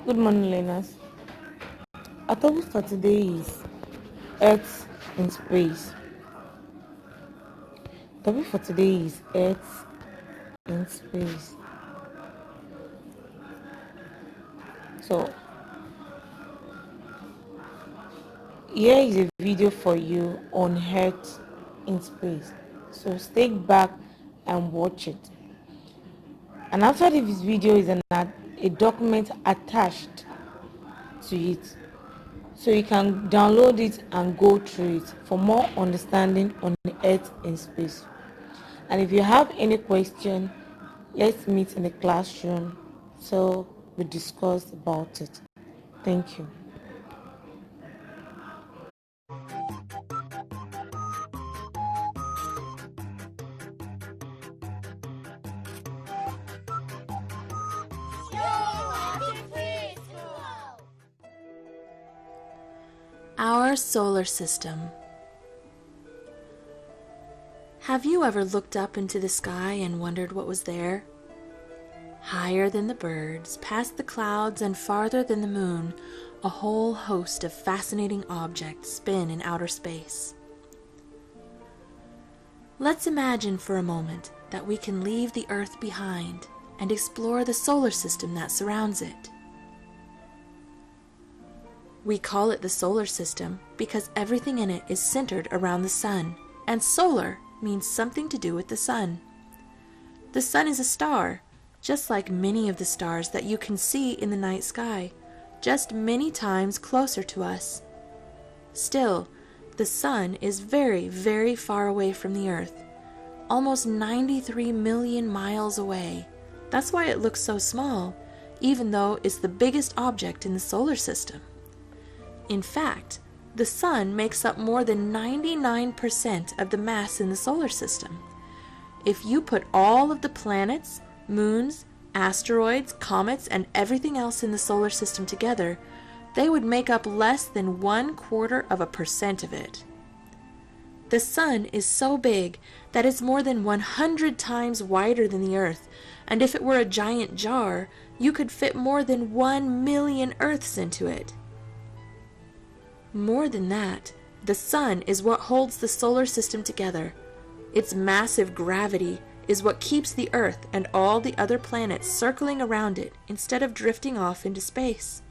Good morning, learners. Our topic for today is Earth in space. Topic for today is Earth in space. So, here is a video for you on Earth in space. So, stay back and watch it. And after this video is a document attached to it. So you can download it and go through it for more understanding on the Earth in space. And if you have any question, let's meet in the classroom so we discuss about it. Thank you. Our solar system. Have you ever looked up into the sky and wondered what was there? Higher than the birds, past the clouds, and farther than the moon, a whole host of fascinating objects spin in outer space. Let's imagine for a moment that we can leave the Earth behind and explore the solar system that surrounds it. We call it the solar system because everything in it is centered around the sun, and solar means something to do with the sun. The sun is a star, just like many of the stars that you can see in the night sky, just many times closer to us. Still, the sun is very, very far away from the Earth, almost 93 million miles away. That's why it looks so small, even though it's the biggest object in the solar system. In fact, the sun makes up more than 99% of the mass in the solar system. If you put all of the planets, moons, asteroids, comets, and everything else in the solar system together, they would make up less than 0.25% of it. The sun is so big that it's more than 100 times wider than the Earth, and if it were a giant jar, you could fit more than 1 million Earths into it. More than that, the sun is what holds the solar system together. Its massive gravity is what keeps the Earth and all the other planets circling around it instead of drifting off into space.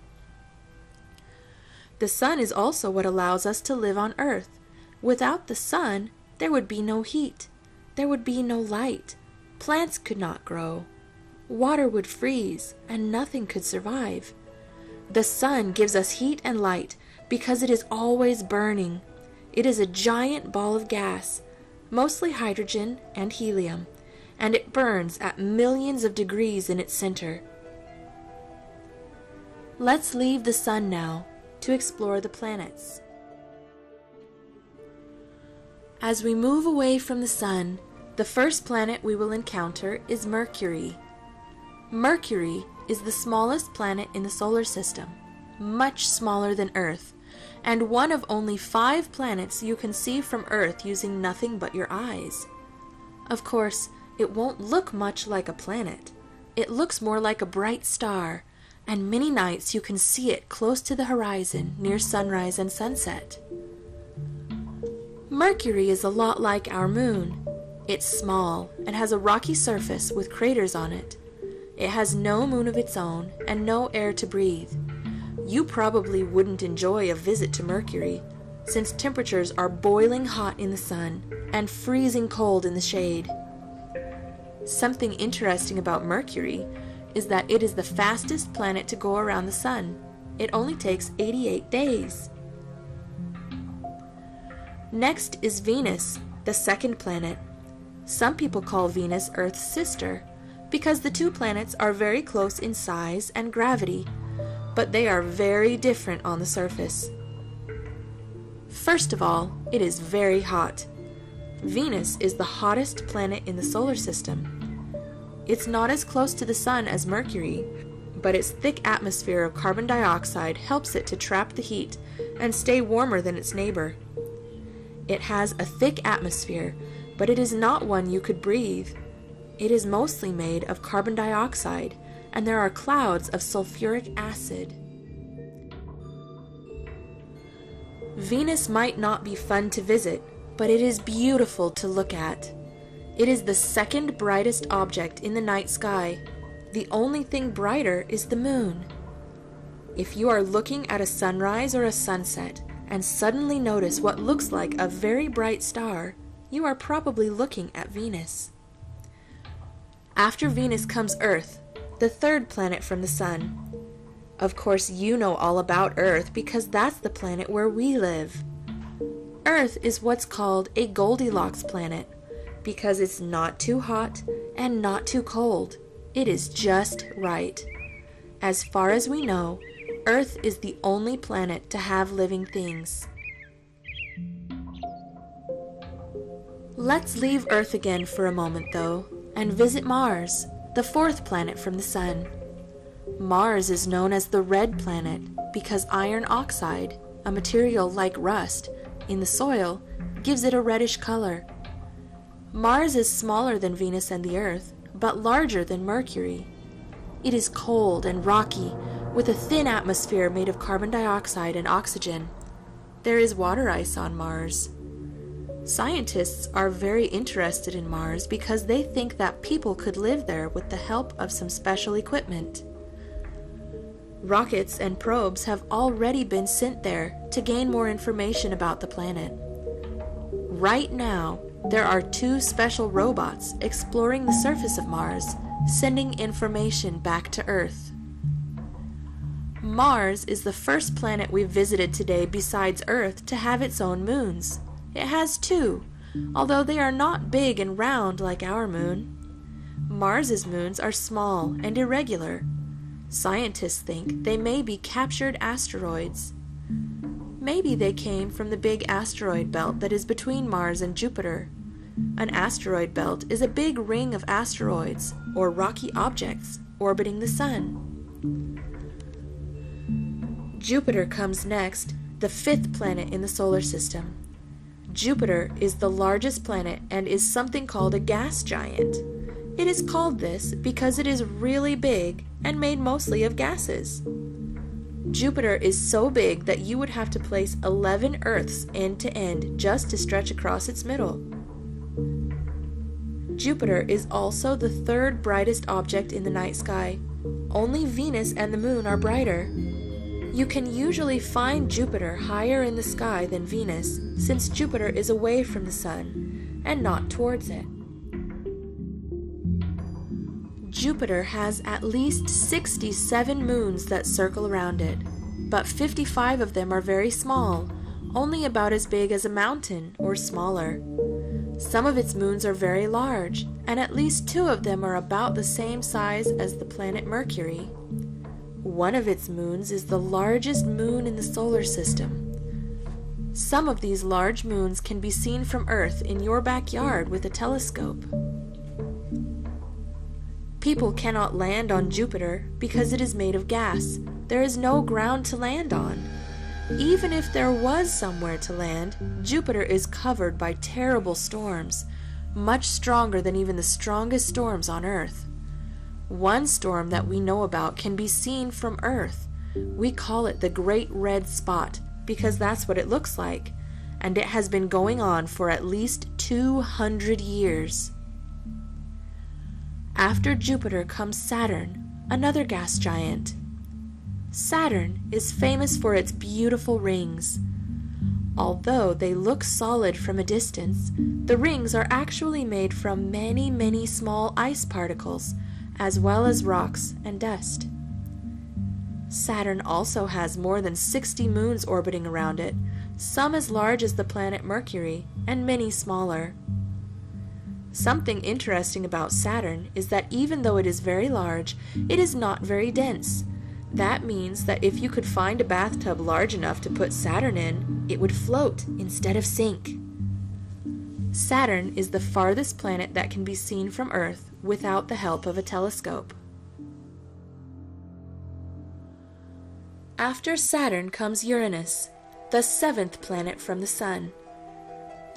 The sun is also what allows us to live on Earth. Without the sun, there would be no heat. There would be no light. Plants could not grow. Water would freeze, and nothing could survive. The sun gives us heat and light because it is always burning. It is a giant ball of gas, mostly hydrogen and helium, and it burns at millions of degrees in its center. Let's leave the sun now to explore the planets. As we move away from the sun, the first planet we will encounter is Mercury. Mercury is the smallest planet in the solar system, much smaller than Earth, and one of only 5 planets you can see from Earth using nothing but your eyes. Of course, it won't look much like a planet. It looks more like a bright star, and many nights you can see it close to the horizon near sunrise and sunset. Mercury is a lot like our moon. It's small and has a rocky surface with craters on it. It has no moon of its own and no air to breathe. You probably wouldn't enjoy a visit to Mercury, since temperatures are boiling hot in the sun and freezing cold in the shade. Something interesting about Mercury is that it is the fastest planet to go around the sun. It only takes 88 days. Next is Venus, the second planet. Some people call Venus Earth's sister because the two planets are very close in size and gravity, but they are very different on the surface. First of all, it is very hot. Venus is the hottest planet in the solar system. It's not as close to the sun as Mercury, but its thick atmosphere of carbon dioxide helps it to trap the heat and stay warmer than its neighbor. It has a thick atmosphere, but it is not one you could breathe. It is mostly made of carbon dioxide, and there are clouds of sulfuric acid. Venus might not be fun to visit, but it is beautiful to look at. It is the second brightest object in the night sky. The only thing brighter is the moon. If you are looking at a sunrise or a sunset and suddenly notice what looks like a very bright star, you are probably looking at Venus. After Venus comes Earth, the third planet from the Sun. Of course, you know all about Earth because that's the planet where we live. Earth is what's called a Goldilocks planet because it's not too hot and not too cold. It is just right. As far as we know, Earth is the only planet to have living things. Let's leave Earth again for a moment, though, and visit Mars, the fourth planet from the Sun. Mars is known as the red planet because iron oxide, a material like rust, in the soil gives it a reddish color. Mars is smaller than Venus and the Earth, but larger than Mercury. It is cold and rocky, with a thin atmosphere made of carbon dioxide and oxygen. There is water ice on Mars. Scientists are very interested in Mars because they think that people could live there with the help of some special equipment. Rockets and probes have already been sent there to gain more information about the planet. Right now, there are 2 special robots exploring the surface of Mars, sending information back to Earth. Mars is the first planet we've visited today besides Earth to have its own moons. It has 2, although they are not big and round like our moon. Mars's moons are small and irregular. Scientists think they may be captured asteroids. Maybe they came from the big asteroid belt that is between Mars and Jupiter. An asteroid belt is a big ring of asteroids, or rocky objects, orbiting the Sun. Jupiter comes next, the 5th planet in the solar system. Jupiter is the largest planet and is something called a gas giant. It is called this because it is really big and made mostly of gases. Jupiter is so big that you would have to place 11 Earths end to end just to stretch across its middle. Jupiter is also the 3rd brightest object in the night sky. Only Venus and the Moon are brighter. You can usually find Jupiter higher in the sky than Venus, since Jupiter is away from the Sun and not towards it. Jupiter has at least 67 moons that circle around it, but 55 of them are very small, only about as big as a mountain or smaller. Some of its moons are very large, and at least 2 of them are about the same size as the planet Mercury. One of its moons is the largest moon in the solar system. Some of these large moons can be seen from Earth in your backyard with a telescope. People cannot land on Jupiter because it is made of gas. There is no ground to land on. Even if there was somewhere to land, Jupiter is covered by terrible storms, much stronger than even the strongest storms on Earth. One storm that we know about can be seen from Earth. We call it the Great Red Spot because that's what it looks like, and it has been going on for at least 200 years. After Jupiter comes Saturn, another gas giant. Saturn is famous for its beautiful rings. Although they look solid from a distance, the rings are actually made from many, many small ice particles, as well as rocks and dust. Saturn also has more than 60 moons orbiting around it, some as large as the planet Mercury, and many smaller. Something interesting about Saturn is that even though it is very large, it is not very dense. That means that if you could find a bathtub large enough to put Saturn in, it would float instead of sink. Saturn is the farthest planet that can be seen from Earth without the help of a telescope. After Saturn comes Uranus, the 7th planet from the Sun.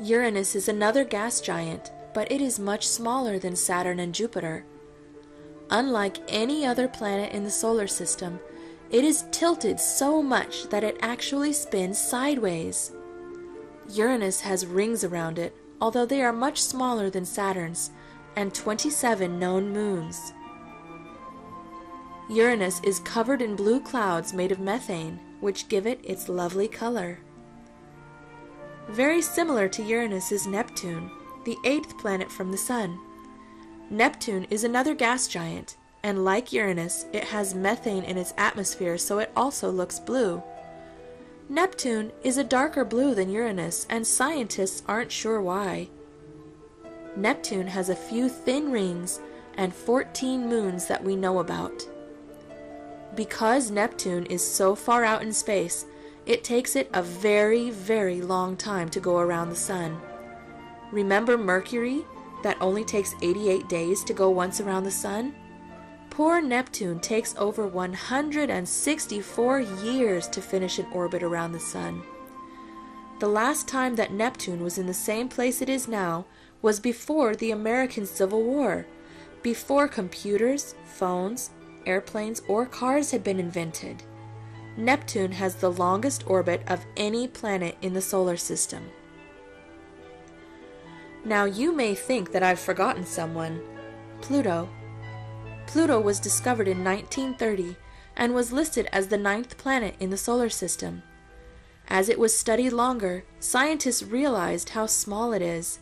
Uranus is another gas giant, but it is much smaller than Saturn and Jupiter. Unlike any other planet in the solar system, it is tilted so much that it actually spins sideways. Uranus has rings around it, although they are much smaller than Saturn's, and 27 known moons. Uranus is covered in blue clouds made of methane, which give it its lovely color. Very similar to Uranus is Neptune, the 8th planet from the Sun. Neptune is another gas giant, and like Uranus, it has methane in its atmosphere, so it also looks blue. Neptune is a darker blue than Uranus, and scientists aren't sure why. Neptune has a few thin rings and 14 moons that we know about. Because Neptune is so far out in space, it takes it a very, very long time to go around the Sun. Remember Mercury, that only takes 88 days to go once around the Sun? Poor Neptune takes over 164 years to finish an orbit around the Sun. The last time that Neptune was in the same place it is now was before the American Civil War, before computers, phones, airplanes, or cars had been invented. Neptune has the longest orbit of any planet in the solar system. Now you may think that I've forgotten someone. Pluto. Pluto was discovered in 1930 and was listed as the 9th planet in the solar system. As it was studied longer, scientists realized how small it is.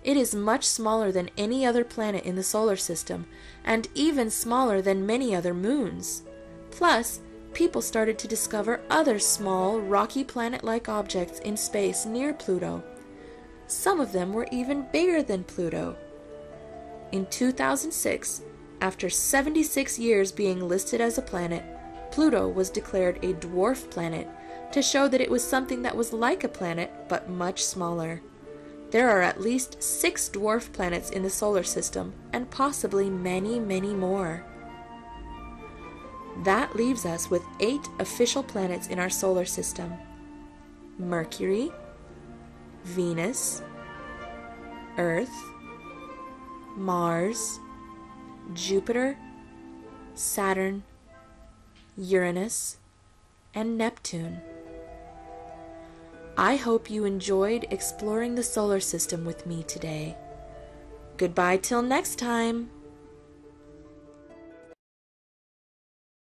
It is much smaller than any other planet in the solar system, and even smaller than many other moons. Plus, people started to discover other small, rocky planet-like objects in space near Pluto. Some of them were even bigger than Pluto. In 2006, after 76 years being listed as a planet, Pluto was declared a dwarf planet to show that it was something that was like a planet but much smaller. There are at least 6 dwarf planets in the solar system, and possibly many, many more. That leaves us with 8 official planets in our solar system: Mercury, Venus, Earth, Mars, Jupiter, Saturn, Uranus, and Neptune. I hope you enjoyed exploring the solar system with me today. Goodbye till next time.